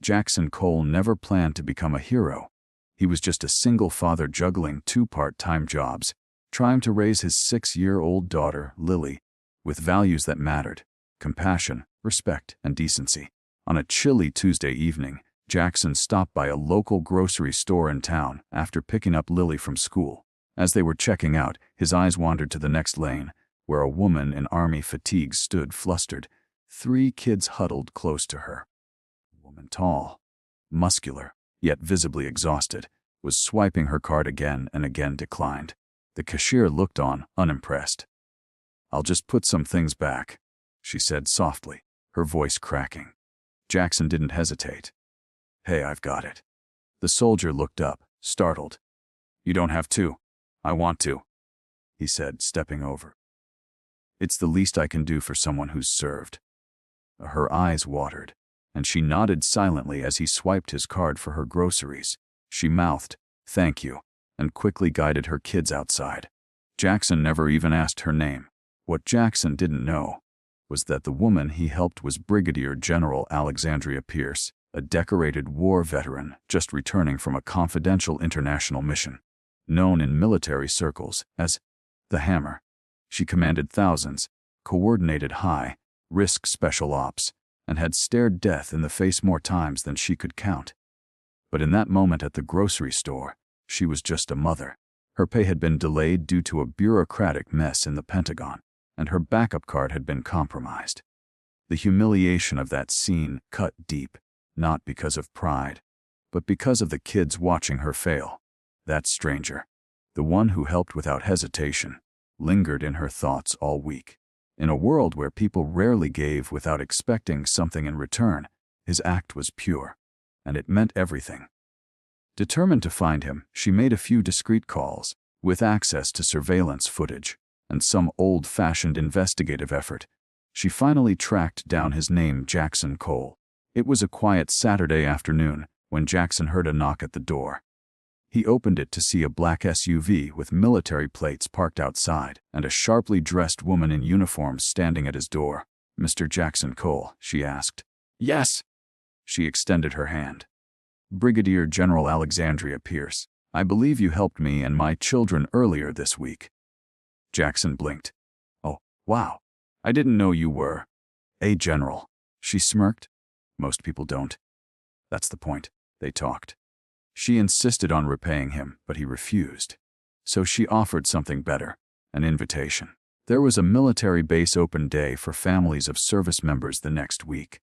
Jackson Cole never planned to become a hero. He was just a single father juggling 2 part-time jobs, trying to raise his 6-year-old daughter, Lily, with values that mattered: compassion, respect, and decency. On a chilly Tuesday evening, Jackson stopped by a local grocery store in town after picking up Lily from school. As they were checking out, his eyes wandered to the next lane, where a woman in army fatigues stood flustered, 3 kids huddled close to her. A woman tall, muscular, yet visibly exhausted, was swiping her card again and again declined. The cashier looked on, unimpressed. "I'll just put some things back," she said softly, her voice cracking. Jackson didn't hesitate. "Hey, I've got it." The soldier looked up, startled. "You don't have to. I want to," he said, stepping over. "It's the least I can do for someone who's served." Her eyes watered, and she nodded silently as he swiped his card for her groceries. She mouthed, "Thank you," and quickly guided her kids outside. Jackson never even asked her name. What Jackson didn't know was that the woman he helped was Brigadier General Alexandria Pierce, a decorated war veteran just returning from a confidential international mission. Known in military circles as the Hammer, she commanded thousands, coordinated high-risk special ops, and had stared death in the face more times than she could count. But in that moment at the grocery store, she was just a mother. Her pay had been delayed due to a bureaucratic mess in the Pentagon, and her backup card had been compromised. The humiliation of that scene cut deep, not because of pride, but because of the kids watching her fail. That stranger, the one who helped without hesitation, lingered in her thoughts all week. In a world where people rarely gave without expecting something in return, his act was pure, and it meant everything. Determined to find him, she made a few discreet calls, with access to surveillance footage and some old-fashioned investigative effort. She finally tracked down his name, Jackson Cole. It was a quiet Saturday afternoon when Jackson heard a knock at the door. He opened it to see a black SUV with military plates parked outside and a sharply dressed woman in uniform standing at his door. "Mr. Jackson Cole?" she asked. "Yes." She extended her hand. "Brigadier General Alexandria Pierce, I believe you helped me and my children earlier this week." Jackson blinked. "Oh, wow. I didn't know you were a general." She smirked. "Most people don't." That's the point. They talked. She insisted on repaying him, but he refused. So she offered something better, an invitation. There was a military base open day for families of service members the next week.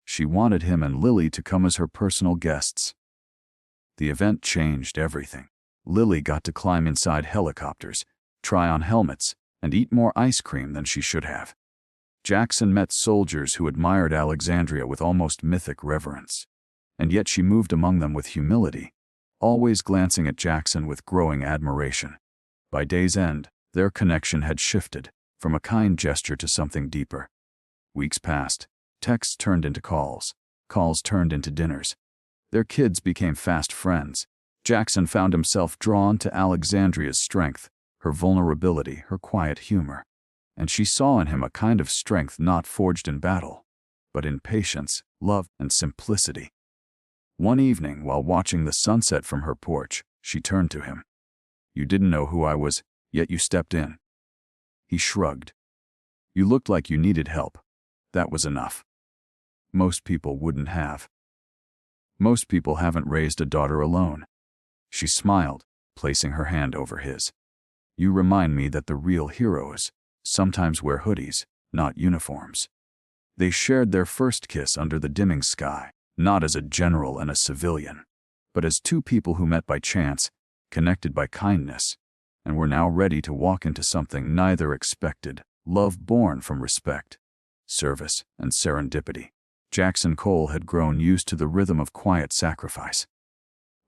She wanted him and Lily to come as her personal guests. The event changed everything. Lily got to climb inside helicopters, try on helmets, and eat more ice cream than she should have. Jackson met soldiers who admired Alexandria with almost mythic reverence. And yet she moved among them with humility, always glancing at Jackson with growing admiration. By day's end, their connection had shifted from a kind gesture to something deeper. Weeks passed. Texts turned into calls. Calls turned into dinners. Their kids became fast friends. Jackson found himself drawn to Alexandria's strength, her vulnerability, her quiet humor. And she saw in him a kind of strength not forged in battle, but in patience, love, and simplicity. One evening, while watching the sunset from her porch, she turned to him. "You didn't know who I was, yet you stepped in." He shrugged. "You looked like you needed help. That was enough. Most people wouldn't have. Most people haven't raised a daughter alone." She smiled, placing her hand over his. "You remind me that the real heroes sometimes wear hoodies, not uniforms." They shared their first kiss under the dimming sky, not as a general and a civilian, but as 2 people who met by chance, connected by kindness, and were now ready to walk into something neither expected: love born from respect, service, and serendipity. Jackson Cole had grown used to the rhythm of quiet sacrifice.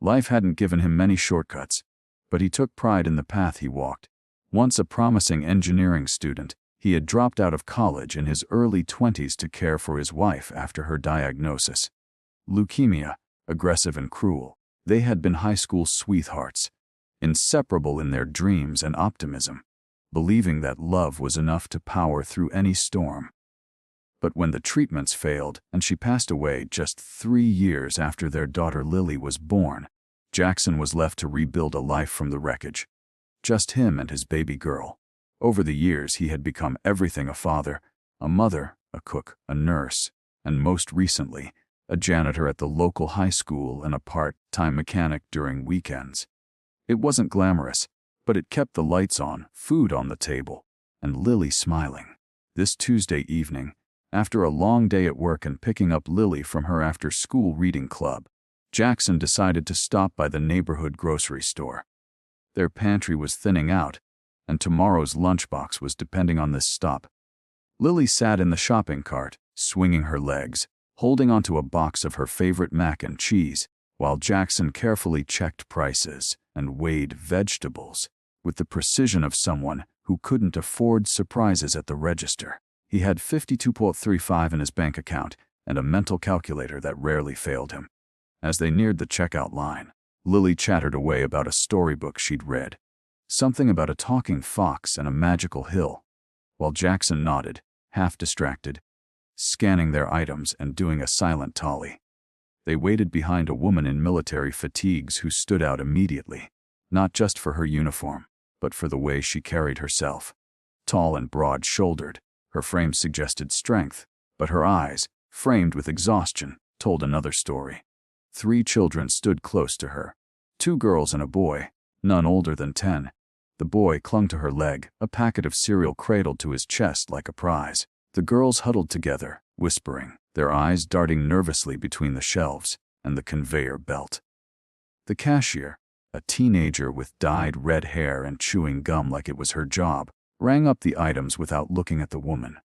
Life hadn't given him many shortcuts, but he took pride in the path he walked. Once a promising engineering student, he had dropped out of college in his early 20s to care for his wife after her diagnosis. Leukemia, aggressive and cruel. They had been high school sweethearts, inseparable in their dreams and optimism, believing that love was enough to power through any storm. But when the treatments failed and she passed away just 3 years after their daughter Lily was born, Jackson was left to rebuild a life from the wreckage. Just him and his baby girl. Over the years, he had become everything: a father, a mother, a cook, a nurse, and most recently, a janitor at the local high school and a part-time mechanic during weekends. It wasn't glamorous, but it kept the lights on, food on the table, and Lily smiling. This Tuesday evening, after a long day at work and picking up Lily from her after-school reading club, Jackson decided to stop by the neighborhood grocery store. Their pantry was thinning out, and tomorrow's lunchbox was depending on this stop. Lily sat in the shopping cart, swinging her legs, holding onto a box of her favorite mac and cheese, while Jackson carefully checked prices and weighed vegetables with the precision of someone who couldn't afford surprises at the register. He had $52.35 in his bank account and a mental calculator that rarely failed him. As they neared the checkout line, Lily chattered away about a storybook she'd read, something about a talking fox and a magical hill, while Jackson nodded, half distracted, scanning their items and doing a silent tally. They waited behind a woman in military fatigues who stood out immediately, not just for her uniform, but for the way she carried herself. Tall and broad-shouldered, her frame suggested strength, but her eyes, framed with exhaustion, told another story. 3 children stood close to her. 2 girls and a boy, none older than 10. The boy clung to her leg, a packet of cereal cradled to his chest like a prize. The girls huddled together, whispering, their eyes darting nervously between the shelves and the conveyor belt. The cashier, a teenager with dyed red hair and chewing gum like it was her job, rang up the items without looking at the woman.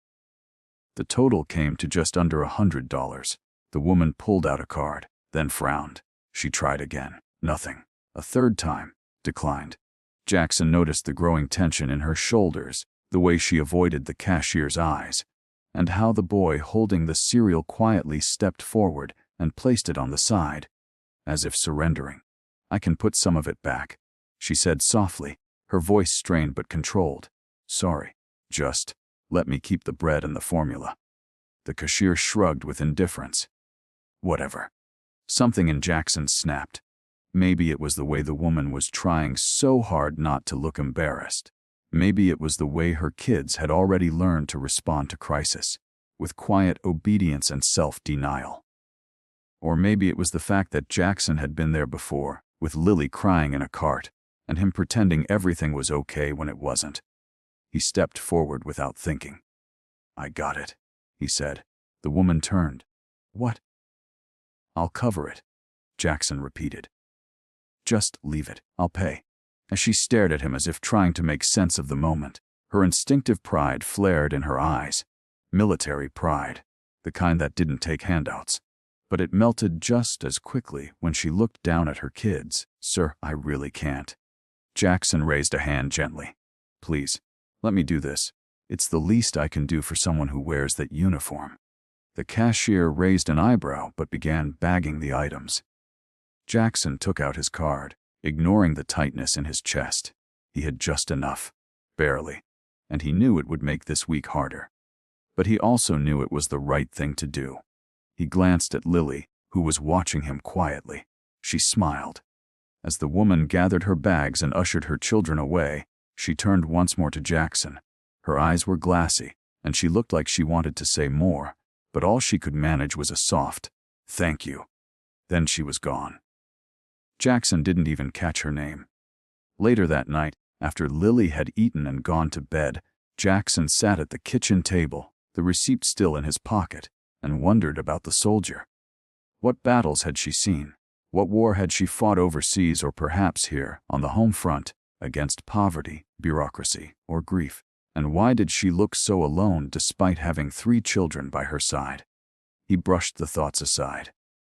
The total came to just under $100. The woman pulled out a card, then frowned. She tried again. Nothing. A third time. Declined. Jackson noticed the growing tension in her shoulders, the way she avoided the cashier's eyes, and how the boy holding the cereal quietly stepped forward and placed it on the side, as if surrendering. "I can put some of it back," she said softly, her voice strained but controlled. "Sorry. Just let me keep the bread and the formula." The cashier shrugged with indifference. "Whatever." Something in Jackson snapped. Maybe it was the way the woman was trying so hard not to look embarrassed. Maybe it was the way her kids had already learned to respond to crisis, with quiet obedience and self-denial. Or maybe it was the fact that Jackson had been there before, with Lily crying in a cart, and him pretending everything was okay when it wasn't. He stepped forward without thinking. "I got it," he said. The woman turned. "What?" "I'll cover it," Jackson repeated. "Just leave it. I'll pay." As she stared at him as if trying to make sense of the moment, her instinctive pride flared in her eyes. Military pride, the kind that didn't take handouts. But it melted just as quickly when she looked down at her kids. "Sir, I really can't." Jackson raised a hand gently. "Please, let me do this. It's the least I can do for someone who wears that uniform." The cashier raised an eyebrow but began bagging the items. Jackson took out his card, ignoring the tightness in his chest. He had just enough. Barely. And he knew it would make this week harder. But he also knew it was the right thing to do. He glanced at Lily, who was watching him quietly. She smiled. As the woman gathered her bags and ushered her children away, she turned once more to Jackson. Her eyes were glassy, and she looked like she wanted to say more, but all she could manage was a soft, "Thank you." Then she was gone. Jackson didn't even catch her name. Later that night, after Lily had eaten and gone to bed, Jackson sat at the kitchen table, the receipt still in his pocket, and wondered about the soldier. What battles had she seen? What war had she fought overseas or perhaps here, on the home front, against poverty, bureaucracy, or grief? And why did she look so alone despite having 3 children by her side? He brushed the thoughts aside.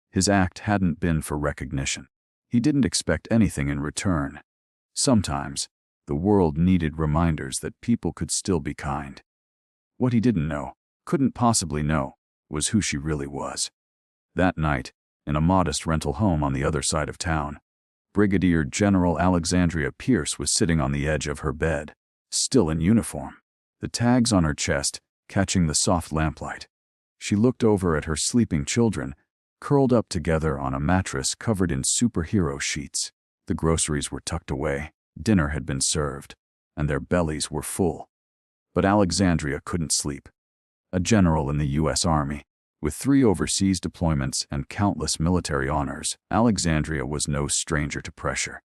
His act hadn't been for recognition. He didn't expect anything in return. Sometimes, the world needed reminders that people could still be kind. What he didn't know, couldn't possibly know, was who she really was. That night, in a modest rental home on the other side of town, Brigadier General Alexandria Pierce was sitting on the edge of her bed, still in uniform, the tags on her chest catching the soft lamplight. She looked over at her sleeping children, curled up together on a mattress covered in superhero sheets. The groceries were tucked away, dinner had been served, and their bellies were full. But Alexandria couldn't sleep. A general in the U.S. Army, with 3 overseas deployments and countless military honors, Alexandria was no stranger to pressure.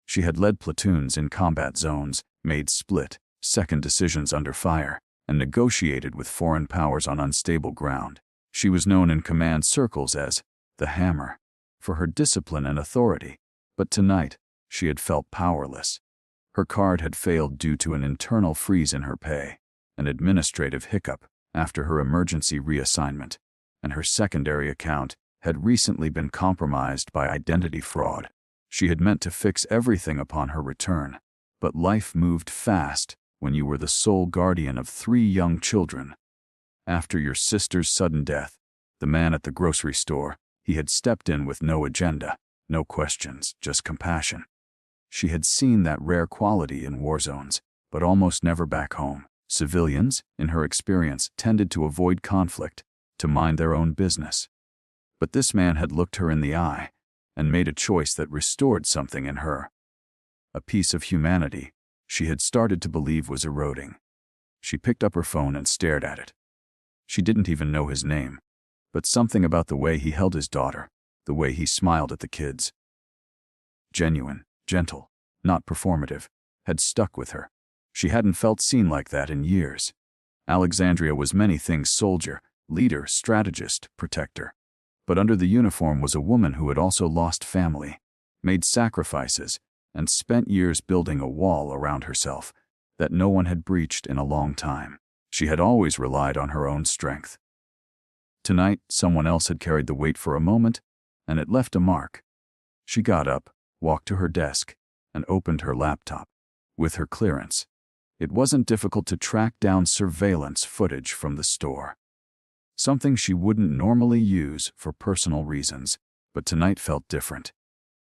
She had led platoons in combat zones, made split-second decisions under fire, and negotiated with foreign powers on unstable ground. She was known in command circles as the Hammer for her discipline and authority, but tonight she had felt powerless. Her card had failed due to an internal freeze in her pay, an administrative hiccup after her emergency reassignment, and her secondary account had recently been compromised by identity fraud. She had meant to fix everything upon her return, but life moved fast when you were the sole guardian of 3 young children. After your sister's sudden death, the man at the grocery store, he had stepped in with no agenda, no questions, just compassion. She had seen that rare quality in war zones, but almost never back home. Civilians, in her experience, tended to avoid conflict, to mind their own business. But this man had looked her in the eye and made a choice that restored something in her. A piece of humanity she had started to believe was eroding. She picked up her phone and stared at it. She didn't even know his name, but something about the way he held his daughter, the way he smiled at the kids, genuine, gentle, not performative, had stuck with her. She hadn't felt seen like that in years. Alexandria was many things: soldier, leader, strategist, protector. But under the uniform was a woman who had also lost family, made sacrifices, and spent years building a wall around herself that no one had breached in a long time. She had always relied on her own strength. Tonight, someone else had carried the weight for a moment, and it left a mark. She got up, walked to her desk, and opened her laptop. With her clearance, it wasn't difficult to track down surveillance footage from the store. Something she wouldn't normally use for personal reasons, but tonight felt different.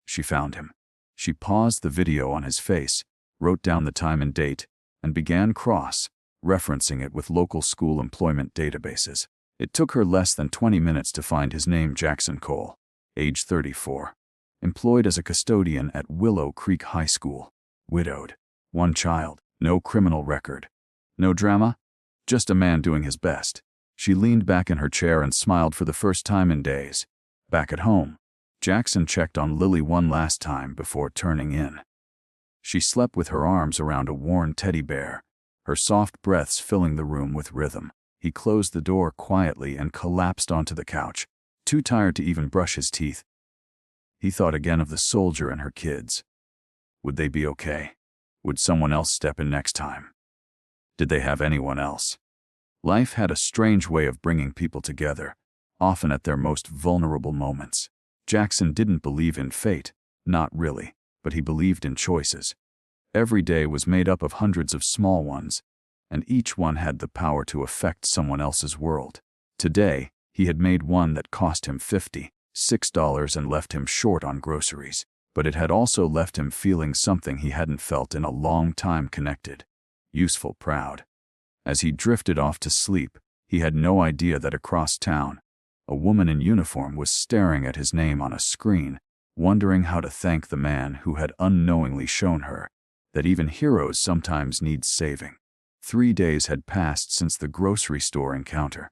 She found him. She paused the video on his face, wrote down the time and date, and began cross-referencing it with local school employment databases. It took her less than 20 minutes to find his name: Jackson Cole, age 34, employed as a custodian at Willow Creek High School, widowed, 1 child, no criminal record. No drama, just a man doing his best. She leaned back in her chair and smiled for the first time in days. Back at home, Jackson checked on Lily one last time before turning in. She slept with her arms around a worn teddy bear, her soft breaths filling the room with rhythm. He closed the door quietly and collapsed onto the couch, too tired to even brush his teeth. He thought again of the soldier and her kids. Would they be okay? Would someone else step in next time? Did they have anyone else? Life had a strange way of bringing people together, often at their most vulnerable moments. Jackson didn't believe in fate, not really, but he believed in choices. Every day was made up of hundreds of small ones, and each one had the power to affect someone else's world. Today, he had made one that cost him $56 and left him short on groceries, but it had also left him feeling something he hadn't felt in a long time: connected, useful, proud. As he drifted off to sleep, he had no idea that across town, a woman in uniform was staring at his name on a screen, wondering how to thank the man who had unknowingly shown her that even heroes sometimes need saving. 3 days had passed since the grocery store encounter,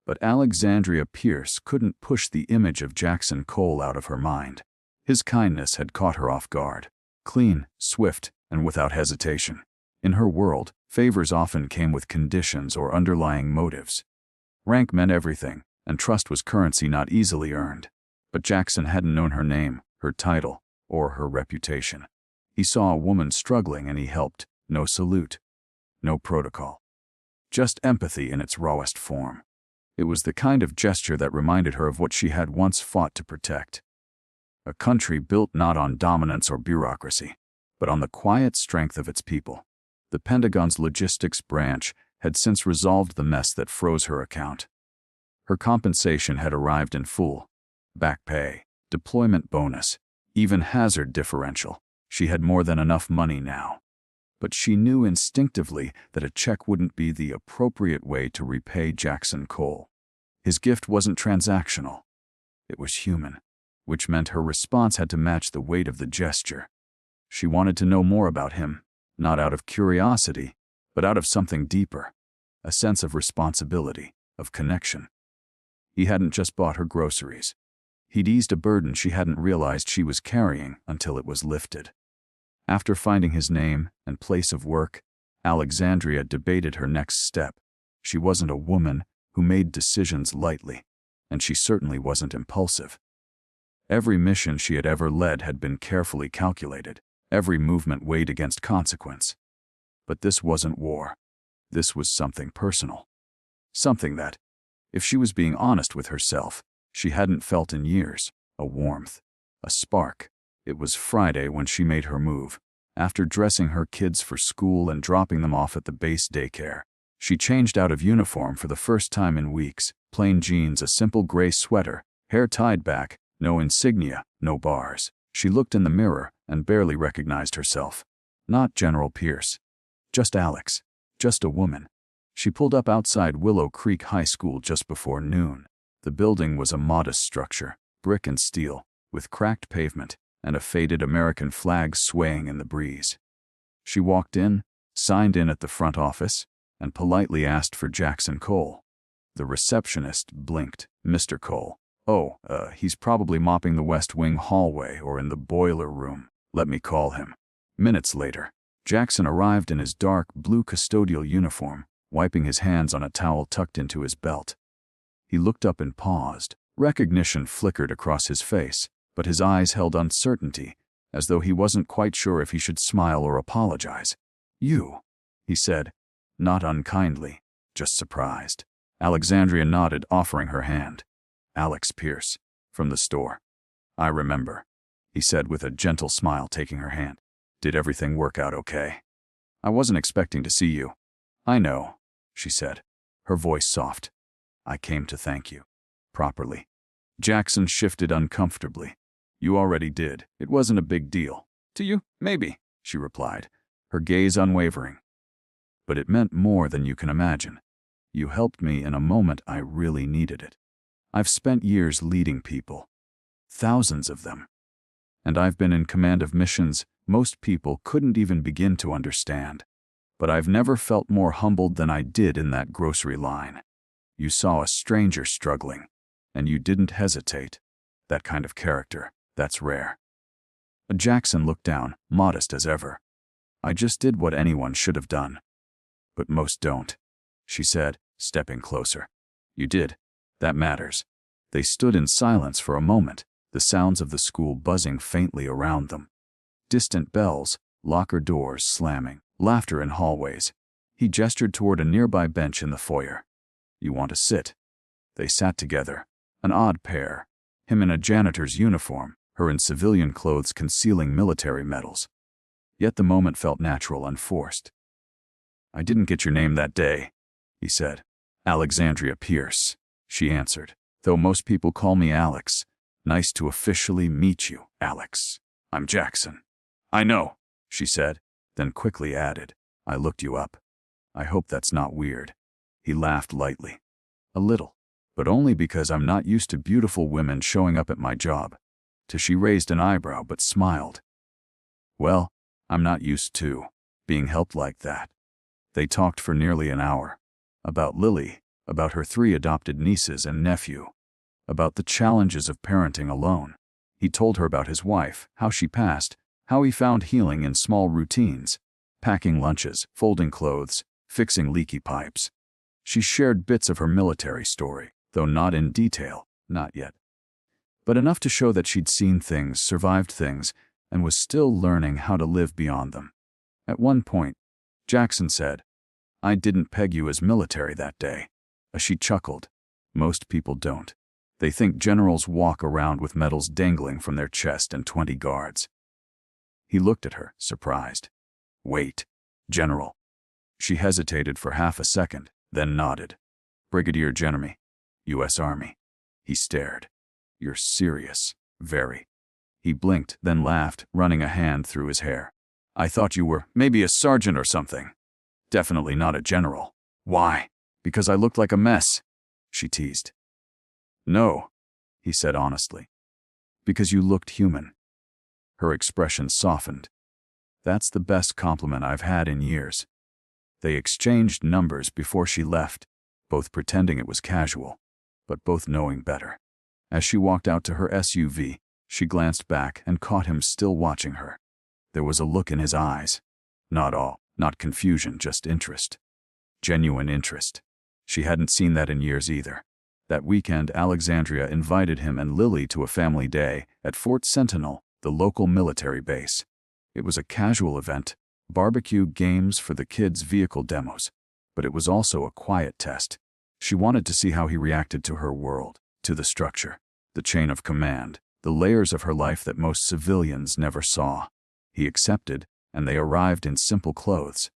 but Alexandria Pierce couldn't push the image of Jackson Cole out of her mind. His kindness had caught her off guard. Clean, swift, and without hesitation. In her world, favors often came with conditions or underlying motives. Rank meant everything, and trust was currency not easily earned. But Jackson hadn't known her name, her title, or her reputation. He saw a woman struggling and he helped. No salute, no protocol. Just empathy in its rawest form. It was the kind of gesture that reminded her of what she had once fought to protect. A country built not on dominance or bureaucracy, but on the quiet strength of its people. The Pentagon's logistics branch had since resolved the mess that froze her account. Her compensation had arrived in full. Back pay, deployment bonus, even hazard differential. She had more than enough money now. But she knew instinctively that a check wouldn't be the appropriate way to repay Jackson Cole. His gift wasn't transactional. It was human, which meant her response had to match the weight of the gesture. She wanted to know more about him, not out of curiosity, but out of something deeper, a sense of responsibility, of connection. He hadn't just bought her groceries. He'd eased a burden she hadn't realized she was carrying until it was lifted. After finding his name and place of work, Alexandria debated her next step. She wasn't a woman who made decisions lightly, and she certainly wasn't impulsive. Every mission she had ever led had been carefully calculated, every movement weighed against consequence. But this wasn't war. This was something personal. Something that, if she was being honest with herself, she hadn't felt in years, a warmth, a spark. It was Friday when she made her move. After dressing her kids for school and dropping them off at the base daycare, she changed out of uniform for the first time in weeks, plain jeans, a simple gray sweater, hair tied back, no insignia, no bars. She looked in the mirror and barely recognized herself. Not General Pierce. Just Alex. Just a woman. She pulled up outside Willow Creek High School just before noon. The building was a modest structure, brick and steel, with cracked pavement and a faded American flag swaying in the breeze. She walked in, signed in at the front office, and politely asked for Jackson Cole. The receptionist blinked. Mr. Cole. Oh, he's probably mopping the West Wing hallway or in the boiler room. Let me call him. Minutes later, Jackson arrived in his dark blue custodial uniform, wiping his hands on a towel tucked into his belt. He looked up and paused. Recognition flickered across his face, but his eyes held uncertainty, as though he wasn't quite sure if he should smile or apologize. You, he said, not unkindly, just surprised. Alexandria nodded, offering her hand. Alex Pierce, from the store. I remember, he said with a gentle smile, taking her hand. Did everything work out okay? I wasn't expecting to see you. I know, she said, her voice soft. I came to thank you. Properly. Jackson shifted uncomfortably. You already did. It wasn't a big deal. To you, maybe, she replied, her gaze unwavering. But it meant more than you can imagine. You helped me in a moment I really needed it. I've spent years leading people. Thousands of them. And I've been in command of missions most people couldn't even begin to understand. But I've never felt more humbled than I did in that grocery line. You saw a stranger struggling, and you didn't hesitate. That kind of character, that's rare. Jackson looked down, modest as ever. I just did what anyone should have done. But most don't, she said, stepping closer. You did. That matters. They stood in silence for a moment, the sounds of the school buzzing faintly around them. Distant bells, locker doors slamming, laughter in hallways. He gestured toward a nearby bench in the foyer. You want to sit? They sat together, an odd pair, him in a janitor's uniform, her in civilian clothes concealing military medals. Yet the moment felt natural, unforced. I didn't get your name that day, he said. Alexandria Pierce, she answered, though most people call me Alex. Nice to officially meet you, Alex. I'm Jackson. I know, she said, then quickly added, I looked you up. I hope that's not weird. He laughed lightly. A little, but only because I'm not used to beautiful women showing up at my job. She raised an eyebrow but smiled. Well, I'm not used to being helped like that. They talked for nearly an hour. About Lily, about her 3 adopted nieces and nephew, about the challenges of parenting alone. He told her about his wife, how she passed, how he found healing in small routines, packing lunches, folding clothes, fixing leaky pipes. She shared bits of her military story, though not in detail, not yet. But enough to show that she'd seen things, survived things, and was still learning how to live beyond them. At one point, Jackson said, I didn't peg you as military that day. She chuckled. Most people don't. They think generals walk around with medals dangling from their chest and 20 guards. He looked at her, surprised. Wait, General. She hesitated for half a second, then nodded. Brigadier General, U.S. Army. He stared. You're serious, very. He blinked, then laughed, running a hand through his hair. I thought you were maybe a sergeant or something. Definitely not a general. Why? Because I looked like a mess, she teased. No, he said honestly. Because you looked human. Her expression softened. That's the best compliment I've had in years. They exchanged numbers before she left, both pretending it was casual, but both knowing better. As she walked out to her SUV, she glanced back and caught him still watching her. There was a look in his eyes. Not confusion, just interest. Genuine interest. She hadn't seen that in years either. That weekend, Alexandria invited him and Lily to a family day at Fort Sentinel, the local military base. It was a casual event, barbecue, games for the kids, vehicle demos. But it was also a quiet test. She wanted to see how he reacted to her world, to the structure, the chain of command, the layers of her life that most civilians never saw. He accepted, and they arrived in simple clothes.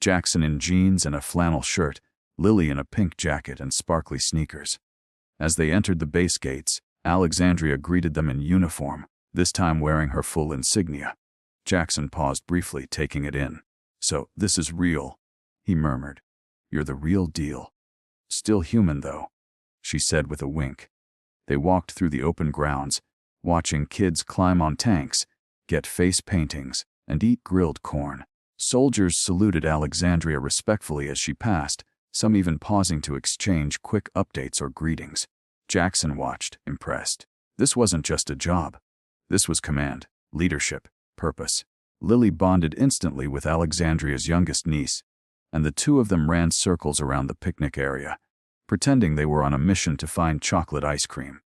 Jackson in jeans and a flannel shirt, Lily in a pink jacket and sparkly sneakers. As they entered the base gates, Alexandria greeted them in uniform, this time wearing her full insignia. Jackson paused briefly, taking it in. "So, this is real," he murmured. "You're the real deal. Still human, though," she said with a wink. They walked through the open grounds, watching kids climb on tanks, get face paintings, and eat grilled corn. Soldiers saluted Alexandria respectfully as she passed, some even pausing to exchange quick updates or greetings. Jackson watched, impressed. This wasn't just a job. This was command, leadership, purpose. Lily bonded instantly with Alexandria's youngest niece, and the two of them ran circles around the picnic area, pretending they were on a mission to find chocolate ice cream.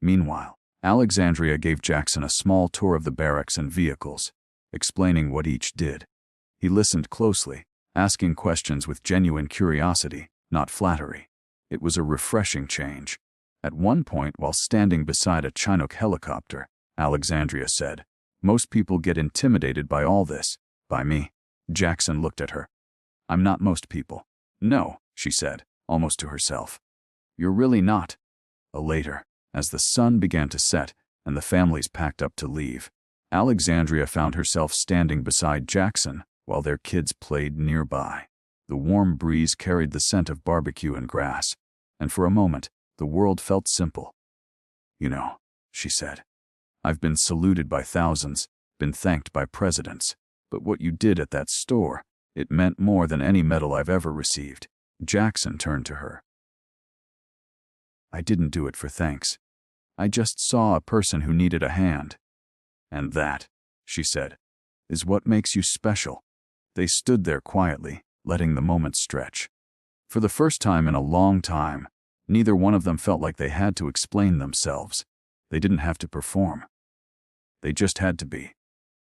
Meanwhile, Alexandria gave Jackson a small tour of the barracks and vehicles, explaining what each did. He listened closely, asking questions with genuine curiosity, not flattery. It was a refreshing change. At one point, while standing beside a Chinook helicopter, Alexandria said, "Most people get intimidated by all this. By me." Jackson looked at her. "I'm not most people." "No," she said, almost to herself. "You're really not." Later, as the sun began to set and the families packed up to leave, Alexandria found herself standing beside Jackson while their kids played nearby. The warm breeze carried the scent of barbecue and grass, and for a moment, the world felt simple. "You know," she said, "I've been saluted by thousands, been thanked by presidents, but what you did at that store, it meant more than any medal I've ever received." Jackson turned to her. "I didn't do it for thanks. I just saw a person who needed a hand. And that," she said, "is what makes you special." They stood there quietly, letting the moment stretch. For the first time in a long time, neither one of them felt like they had to explain themselves. They didn't have to perform. They just had to be.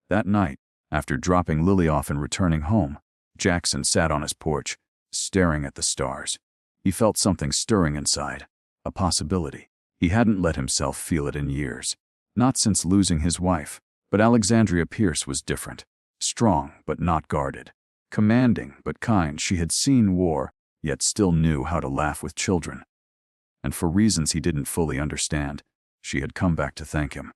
That night, after dropping Lily off and returning home, Jackson sat on his porch, staring at the stars. He felt something stirring inside, a possibility. He hadn't let himself feel it in years. Not since losing his wife. But Alexandria Pierce was different. Strong, but not guarded. Commanding, but kind. She had seen war, yet still knew how to laugh with children. And for reasons he didn't fully understand, she had come back to thank him.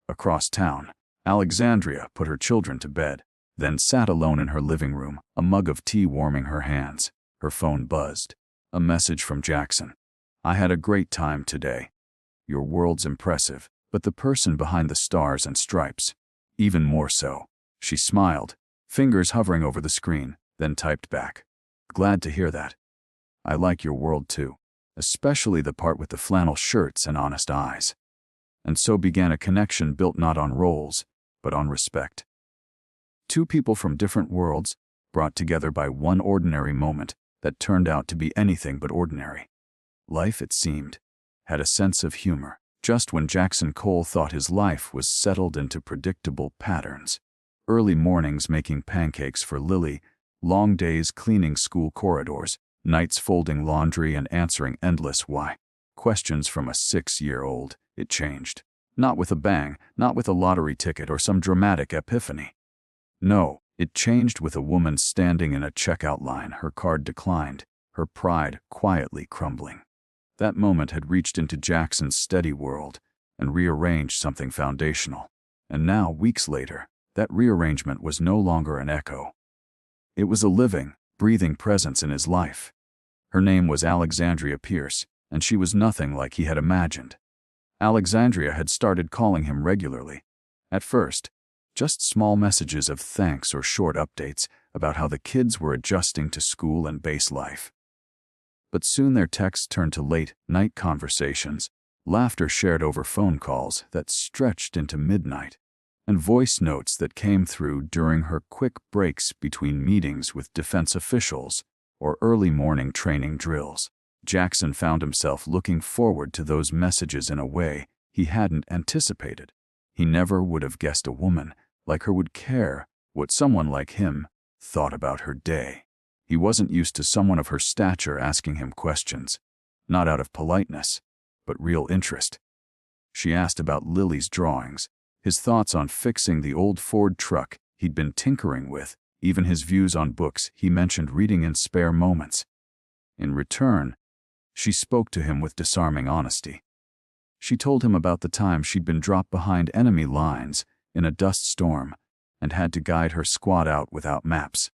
Across town, Alexandria put her children to bed, then sat alone in her living room, a mug of tea warming her hands. Her phone buzzed. A message from Jackson. "I had a great time today. Your world's impressive, but the person behind the stars and stripes, even more so." She smiled, fingers hovering over the screen, then typed back, "Glad to hear that. I like your world too, especially the part with the flannel shirts and honest eyes." And so began a connection built not on roles, but on respect. Two people from different worlds, brought together by one ordinary moment that turned out to be anything but ordinary. Life, it seemed, had a sense of humor, just when Jackson Cole thought his life was settled into predictable patterns. Early mornings making pancakes for Lily, long days cleaning school corridors, nights folding laundry and answering endless why questions from a 6-year-old. It changed. Not with a bang, not with a lottery ticket or some dramatic epiphany. No, it changed with a woman standing in a checkout line, her card declined, her pride quietly crumbling. That moment had reached into Jackson's steady world and rearranged something foundational. And now, weeks later, that rearrangement was no longer an echo. It was a living, breathing presence in his life. Her name was Alexandria Pierce, and she was nothing like he had imagined. Alexandria had started calling him regularly. At first, just small messages of thanks or short updates about how the kids were adjusting to school and base life. But soon their texts turned to late-night conversations, laughter shared over phone calls that stretched into midnight, and voice notes that came through during her quick breaks between meetings with defense officials or early morning training drills. Jackson found himself looking forward to those messages in a way he hadn't anticipated. He never would have guessed a woman like her would care what someone like him thought about her day. He wasn't used to someone of her stature asking him questions, not out of politeness, but real interest. She asked about Lily's drawings, his thoughts on fixing the old Ford truck he'd been tinkering with, even his views on books he mentioned reading in spare moments. In return, she spoke to him with disarming honesty. She told him about the time she'd been dropped behind enemy lines in a dust storm and had to guide her squad out without maps,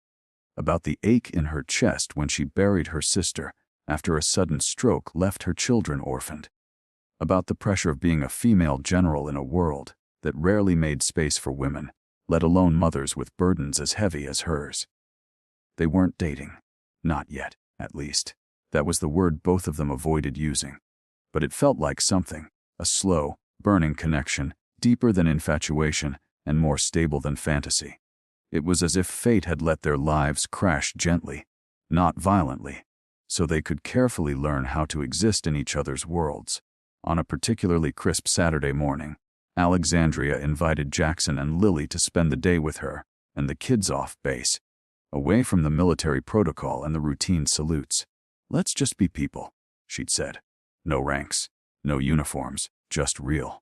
about the ache in her chest when she buried her sister after a sudden stroke left her children orphaned, about the pressure of being a female general in a world that rarely made space for women, let alone mothers with burdens as heavy as hers. They weren't dating. Not yet, at least. That was the word both of them avoided using. But it felt like something, a slow, burning connection, deeper than infatuation and more stable than fantasy. It was as if fate had let their lives crash gently, not violently, so they could carefully learn how to exist in each other's worlds. On a particularly crisp Saturday morning, Alexandria invited Jackson and Lily to spend the day with her and the kids off base, away from the military protocol and the routine salutes. "Let's just be people," she'd said. "No ranks, no uniforms, just real."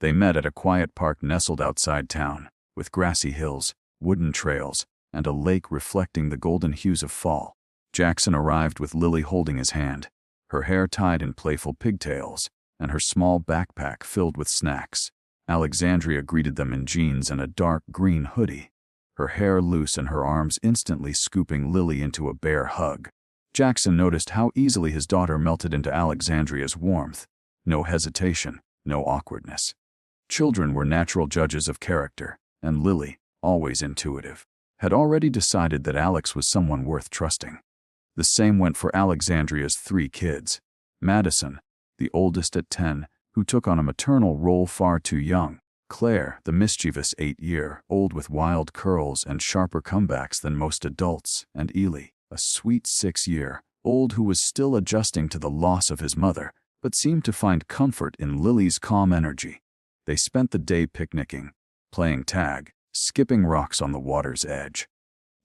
They met at a quiet park nestled outside town, with grassy hills, wooden trails, and a lake reflecting the golden hues of fall. Jackson arrived with Lily holding his hand, her hair tied in playful pigtails, and her small backpack filled with snacks. Alexandria greeted them in jeans and a dark green hoodie, her hair loose and her arms instantly scooping Lily into a bear hug. Jackson noticed how easily his daughter melted into Alexandria's warmth. No hesitation, no awkwardness. Children were natural judges of character, and Lily, always intuitive, had already decided that Alex was someone worth trusting. The same went for Alexandria's 3 kids. Madison, the oldest at 10, who took on a maternal role far too young. Claire, the mischievous 8-year-old with wild curls and sharper comebacks than most adults, and Ely, a sweet 6-year-old who was still adjusting to the loss of his mother, but seemed to find comfort in Lily's calm energy. They spent the day picnicking, playing tag, skipping rocks on the water's edge.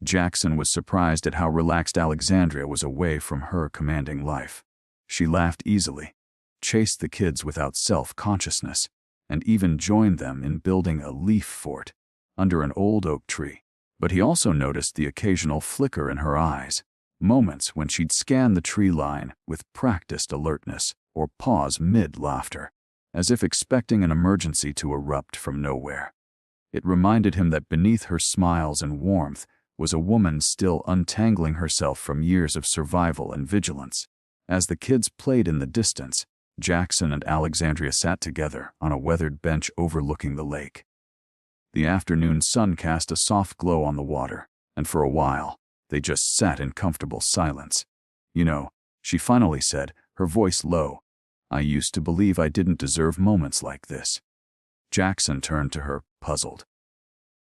Jackson was surprised at how relaxed Alexandria was away from her commanding life. She laughed easily, chased the kids without self-consciousness, and even joined them in building a leaf fort under an old oak tree. But he also noticed the occasional flicker in her eyes, moments when she'd scan the tree line with practiced alertness or pause mid-laughter, as if expecting an emergency to erupt from nowhere. It reminded him that beneath her smiles and warmth was a woman still untangling herself from years of survival and vigilance. As the kids played in the distance, Jackson and Alexandria sat together on a weathered bench overlooking the lake. The afternoon sun cast a soft glow on the water, and for a while, they just sat in comfortable silence. "You know," she finally said, her voice low, "I used to believe I didn't deserve moments like this." Jackson turned to her, puzzled.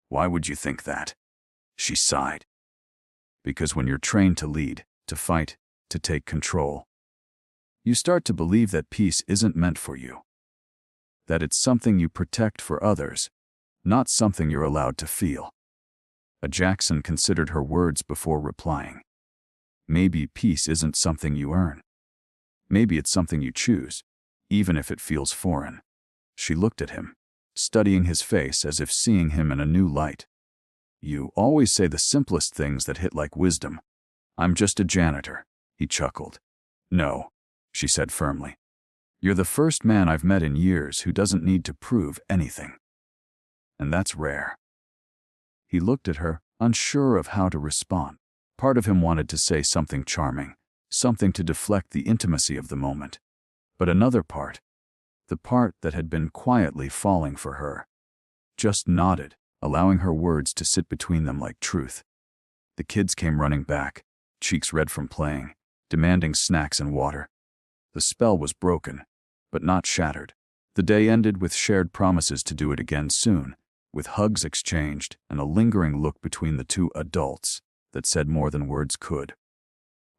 "Why would you think that?" She sighed. "Because when you're trained to lead, to fight, to take control, you start to believe that peace isn't meant for you. That it's something you protect for others, not something you're allowed to feel." Jackson considered her words before replying. "Maybe peace isn't something you earn. Maybe it's something you choose, even if it feels foreign." She looked at him, studying his face as if seeing him in a new light. "You always say the simplest things that hit like wisdom. I'm just a janitor," he chuckled. "No," she said firmly. "You're the first man I've met in years who doesn't need to prove anything. And that's rare." He looked at her, unsure of how to respond. Part of him wanted to say something charming, something to deflect the intimacy of the moment, But another part, the part that had been quietly falling for her, just nodded, allowing her words to sit between them like truth. The kids came running back, cheeks red from playing, demanding snacks and water. The spell was broken, but not shattered. The day ended with shared promises to do it again soon, with hugs exchanged and a lingering look between the two adults that said more than words could.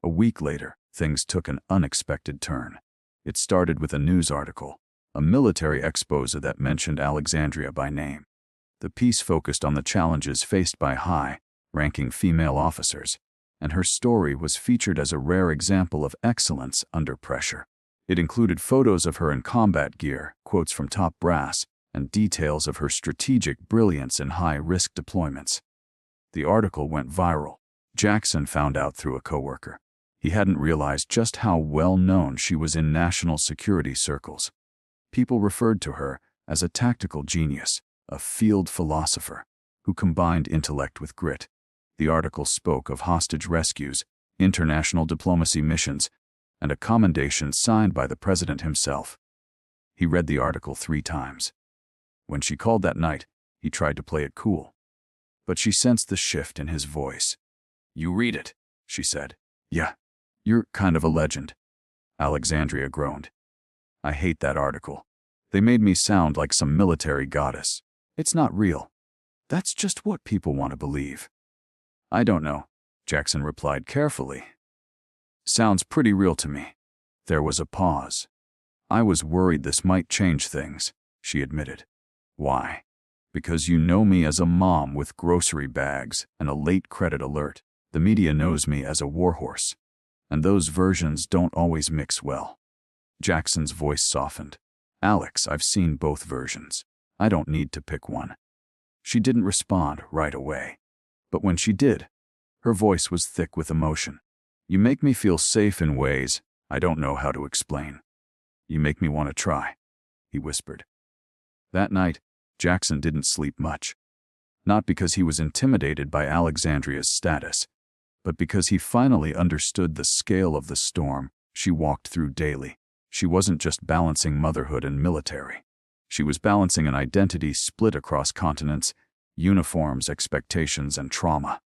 A week later, things took an unexpected turn. It started with a news article, a military expose that mentioned Alexandria by name. The piece focused on the challenges faced by high-ranking female officers, and her story was featured as a rare example of excellence under pressure. It included photos of her in combat gear, quotes from top brass, and details of her strategic brilliance in high-risk deployments. The article went viral. Jackson found out through a coworker. He hadn't realized just how well-known she was in national security circles. People referred to her as a tactical genius, a field philosopher, who combined intellect with grit. The article spoke of hostage rescues, international diplomacy missions, and a commendation signed by the president himself. He read the article 3 times. When she called that night, he tried to play it cool. But she sensed the shift in his voice. "You read it," she said. "Yeah, you're kind of a legend." Alexandria groaned. "I hate that article. They made me sound like some military goddess. It's not real. That's just what people want to believe." "I don't know," Jackson replied carefully. "Sounds pretty real to me." There was a pause. "I was worried this might change things," she admitted. "Why?" "Because you know me as a mom with grocery bags and a late credit alert. The media knows me as a warhorse. And those versions don't always mix well." Jackson's voice softened. "Alex, I've seen both versions. I don't need to pick one." She didn't respond right away. But when she did, her voice was thick with emotion. "You make me feel safe in ways I don't know how to explain. You make me want to try," he whispered. That night, Jackson didn't sleep much. Not because he was intimidated by Alexandria's status, but because he finally understood the scale of the storm she walked through daily. She wasn't just balancing motherhood and military. She was balancing an identity split across continents, uniforms, expectations, and trauma.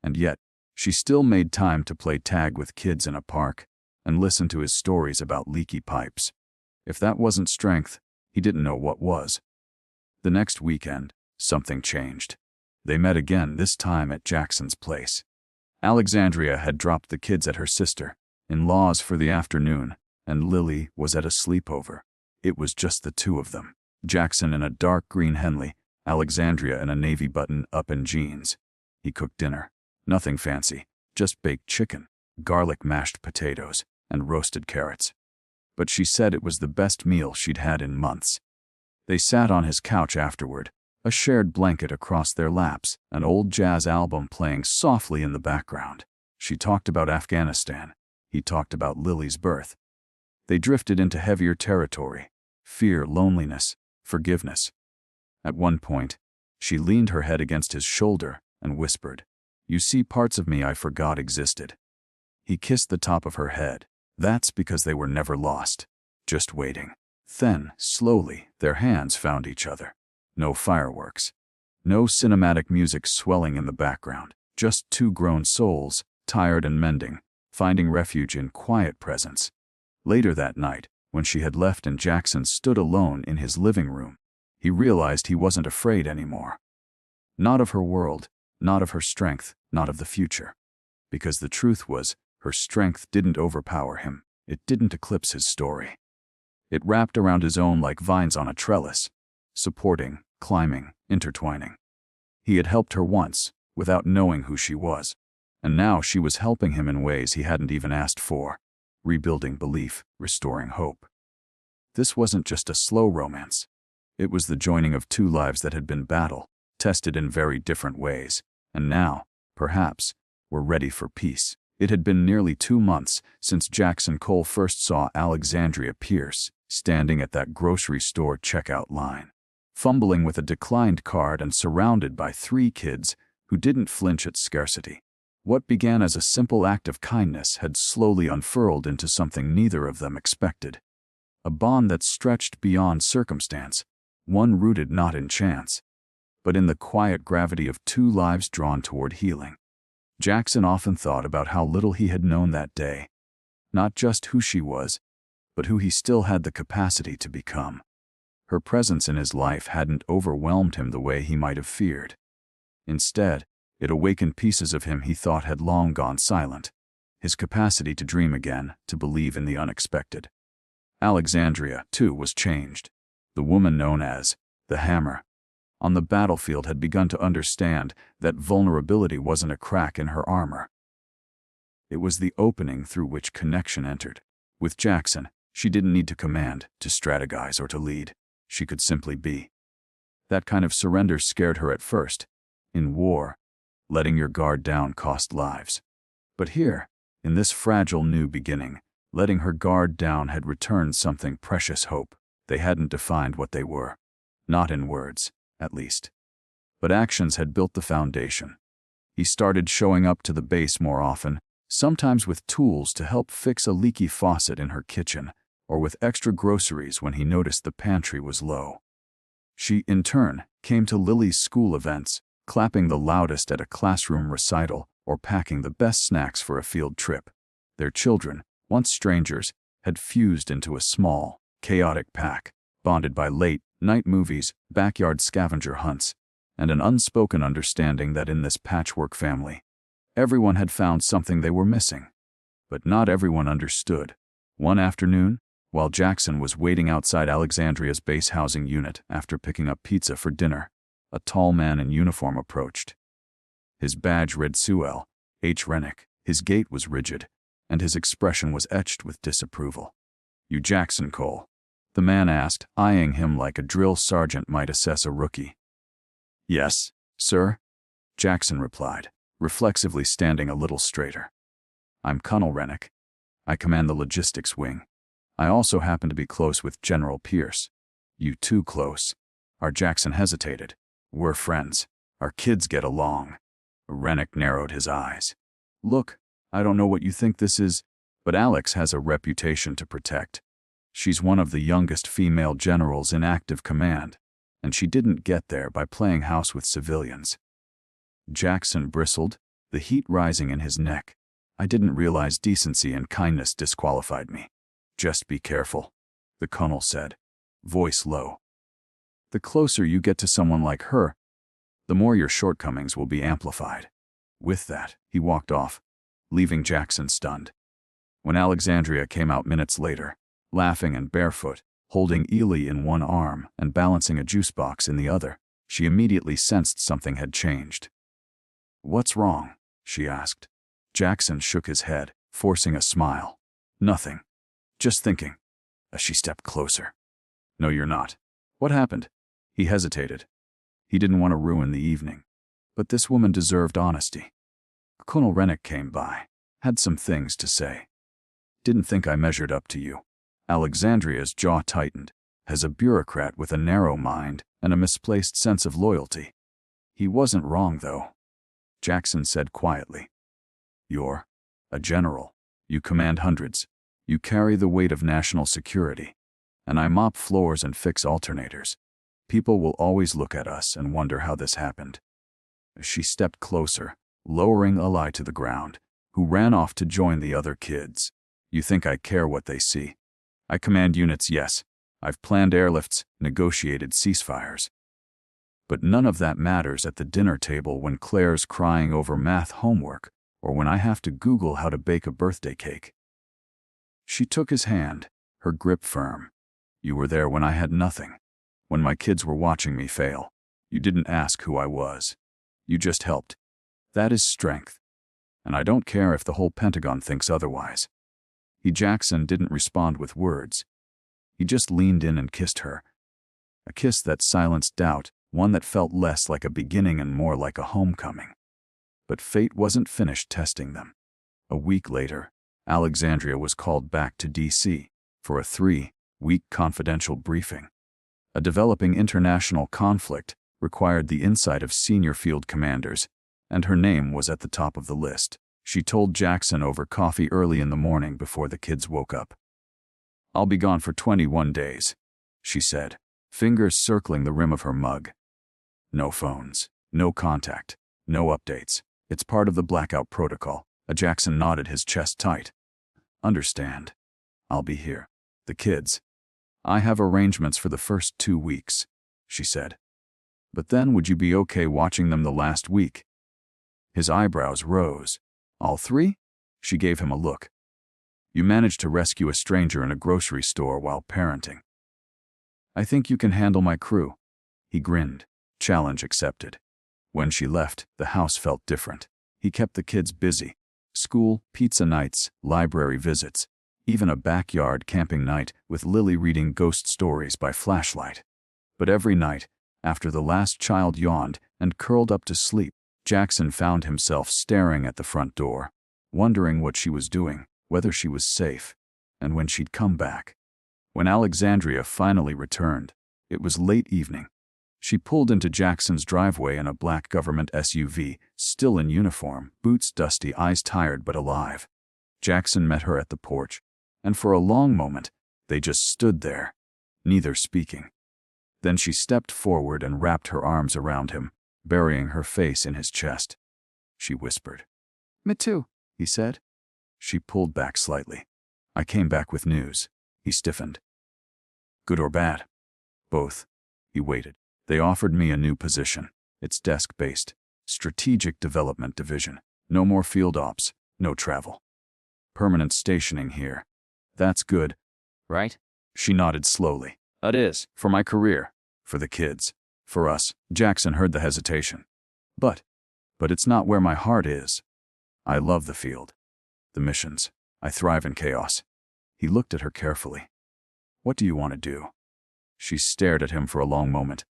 And yet, she still made time to play tag with kids in a park and listen to his stories about leaky pipes. If that wasn't strength, he didn't know what was. The next weekend, something changed. They met again, this time at Jackson's place. Alexandria had dropped the kids at her sister-in-law's for the afternoon, and Lily was at a sleepover. It was just the two of them. Jackson in a dark green Henley, Alexandria in a navy button-up and jeans. He cooked dinner. Nothing fancy, just baked chicken, garlic mashed potatoes, and roasted carrots. But she said it was the best meal she'd had in months. They sat on his couch afterward, a shared blanket across their laps, an old jazz album playing softly in the background. She talked about Afghanistan. He talked about Lily's birth. They drifted into heavier territory: fear, loneliness, forgiveness. At one point, she leaned her head against his shoulder and whispered, "You see parts of me I forgot existed." He kissed the top of her head. That's because they were never lost, just waiting. Then, slowly, their hands found each other. No fireworks. No cinematic music swelling in the background. Just two grown souls, tired and mending, finding refuge in quiet presence. Later that night, when she had left and Jackson stood alone in his living room, he realized he wasn't afraid anymore. Not of her world, not of her strength, not of the future. Because the truth was, her strength didn't overpower him. It didn't eclipse his story. It wrapped around his own like vines on a trellis, supporting, climbing, intertwining. He had helped her once, without knowing who she was. And now she was helping him in ways he hadn't even asked for, rebuilding belief, restoring hope. This wasn't just a slow romance. It was the joining of two lives that had been battle-tested in very different ways, and now, perhaps, were ready for peace. It had been nearly 2 months since Jackson Cole first saw Alexandria Pierce standing at that grocery store checkout line, fumbling with a declined card and surrounded by 3 kids who didn't flinch at scarcity. What began as a simple act of kindness had slowly unfurled into something neither of them expected. a bond that stretched beyond circumstance, one rooted not in chance, but in the quiet gravity of two lives drawn toward healing. Jackson often thought about how little he had known that day, not just who she was, but who he still had the capacity to become. Her presence in his life hadn't overwhelmed him the way he might have feared. Instead, it awakened pieces of him he thought had long gone silent, his capacity to dream again, to believe in the unexpected. Alexandria, too, was changed. The woman known as the Hammer on the battlefield had begun to understand that vulnerability wasn't a crack in her armor. It was the opening through which connection entered. With Jackson, she didn't need to command, to strategize, or to lead. She could simply be. That kind of surrender scared her at first. In war, letting your guard down cost lives. But here, in this fragile new beginning, letting her guard down had returned something precious: hope. They hadn't defined what they were. Not in words, at least. But actions had built the foundation. He started showing up to the base more often, sometimes with tools to help fix a leaky faucet in her kitchen, or with extra groceries when he noticed the pantry was low. She, in turn, came to Lily's school events, clapping the loudest at a classroom recital, or packing the best snacks for a field trip. Their children, once strangers, had fused into a small, chaotic pack, bonded by late-night movies, backyard scavenger hunts, and an unspoken understanding that in this patchwork family, everyone had found something they were missing. But not everyone understood. One afternoon, while Jackson was waiting outside Alexandria's base housing unit after picking up pizza for dinner, a tall man in uniform approached. His badge read Sewell H. Rennick. His gait was rigid, and his expression was etched with disapproval. "You Jackson Cole?" the man asked, eyeing him like a drill sergeant might assess a rookie. "Yes, sir," Jackson replied, reflexively standing a little straighter. "I'm Colonel Rennick. I command the logistics wing. I also happen to be close with General Pierce." "You too close?" Our Jackson hesitated. "We're friends. Our kids get along." Rennick narrowed his eyes. "Look, I don't know what you think this is, but Alex has a reputation to protect. She's one of the youngest female generals in active command, and she didn't get there by playing house with civilians." Jackson bristled, the heat rising in his neck. "I didn't realize decency and kindness disqualified me." "Just be careful," the colonel said, voice low. "The closer you get to someone like her, the more your shortcomings will be amplified." With that, he walked off, leaving Jackson stunned. When Alexandria came out minutes later, laughing and barefoot, holding Ely in one arm and balancing a juice box in the other, she immediately sensed something had changed. "What's wrong?" she asked. Jackson shook his head, forcing a smile. "Nothing. Just thinking." As she stepped closer. "No, you're not. What happened?" He hesitated. He didn't want to ruin the evening. But this woman deserved honesty. "Colonel Rennick came by. Had some things to say. Didn't think I measured up to you." Alexandria's jaw tightened, as a bureaucrat with a narrow mind and a misplaced sense of loyalty. "He wasn't wrong, though," Jackson said quietly. "You're a general. You command hundreds. You carry the weight of national security. And I mop floors and fix alternators. People will always look at us and wonder how this happened." She stepped closer, lowering Ely to the ground, who ran off to join the other kids. "You think I care what they see? I command units, yes. I've planned airlifts, negotiated ceasefires. But none of that matters at the dinner table when Claire's crying over math homework, or when I have to Google how to bake a birthday cake." She took his hand, her grip firm. "You were there when I had nothing. When my kids were watching me fail. You didn't ask who I was. You just helped. That is strength. And I don't care if the whole Pentagon thinks otherwise." Jackson didn't respond with words. He just leaned in and kissed her. A kiss that silenced doubt, one that felt less like a beginning and more like a homecoming. But fate wasn't finished testing them. A week later, Alexandria was called back to D.C. for a 3-week confidential briefing. A developing international conflict required the insight of senior field commanders, and her name was at the top of the list. She told Jackson over coffee early in the morning before the kids woke up. I'll be gone for 21 days, she said, fingers circling the rim of her mug. No phones, no contact, no updates. It's part of the blackout protocol. Jackson nodded, his chest tight. Understand. I'll be here. The kids. I have arrangements for the first 2 weeks, she said. But then would you be okay watching them the last week? His eyebrows rose. All 3? She gave him a look. You managed to rescue a stranger in a grocery store while parenting. I think you can handle my crew. He grinned. Challenge accepted. When she left, the house felt different. He kept the kids busy. School, pizza nights, library visits, even a backyard camping night with Lily reading ghost stories by flashlight. But every night, after the last child yawned and curled up to sleep, Jackson found himself staring at the front door, wondering what she was doing, whether she was safe, and when she'd come back. When Alexandria finally returned, it was late evening. She pulled into Jackson's driveway in a black government SUV, still in uniform, boots dusty, eyes tired but alive. Jackson met her at the porch, and for a long moment, they just stood there, neither speaking. Then she stepped forward and wrapped her arms around him, burying her face in his chest. She whispered. Me too, he said. She pulled back slightly. I came back with news. He stiffened. Good or bad? Both. He waited. They offered me a new position. It's desk-based. Strategic Development Division. No more field ops. No travel. Permanent stationing here. That's good. Right? She nodded slowly. It is. For my career. For the kids. For us. Jackson heard the hesitation. But it's not where my heart is. I love the field. The missions. I thrive in chaos. He looked at her carefully. What do you want to do? She stared at him for a long moment.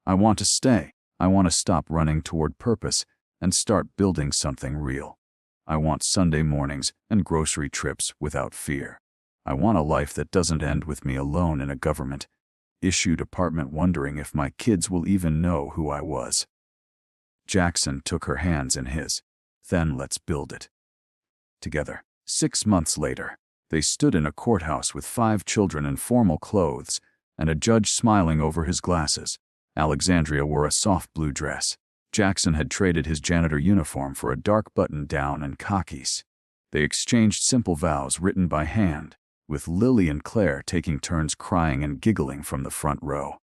I want to stay. I want to stop running toward purpose and start building something real. I want Sunday mornings and grocery trips without fear. I want a life that doesn't end with me alone in a government-issued apartment wondering if my kids will even know who I was. Jackson took her hands in his. Then let's build it. Together. 6 months later, they stood in a courthouse with 5 children in formal clothes and a judge smiling over his glasses. Alexandria wore a soft blue dress. Jackson had traded his janitor uniform for a dark button-down and khakis. They exchanged simple vows written by hand, with Lily and Claire taking turns crying and giggling from the front row.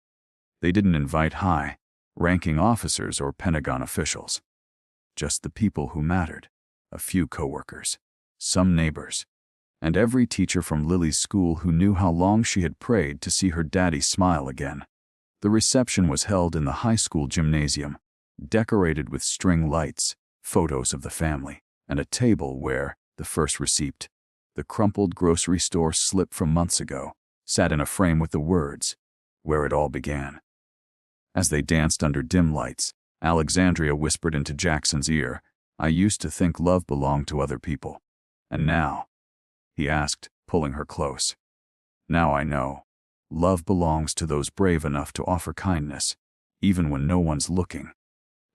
They didn't invite high-ranking officers or Pentagon officials. Just the people who mattered. A few coworkers, some neighbors, and every teacher from Lily's school who knew how long she had prayed to see her daddy smile again. The reception was held in the high school gymnasium, decorated with string lights, photos of the family, and a table where the first receipt, the crumpled grocery store slip from months ago, sat in a frame with the words, "Where it all began." As they danced under dim lights, Alexandria whispered into Jackson's ear, "I used to think love belonged to other people. And now?" He asked, pulling her close. "Now I know. Love belongs to those brave enough to offer kindness, even when no one's looking."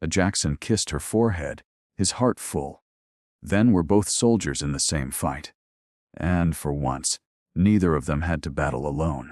Jackson kissed her forehead, his heart full. Then we're both soldiers in the same fight. And for once, neither of them had to battle alone.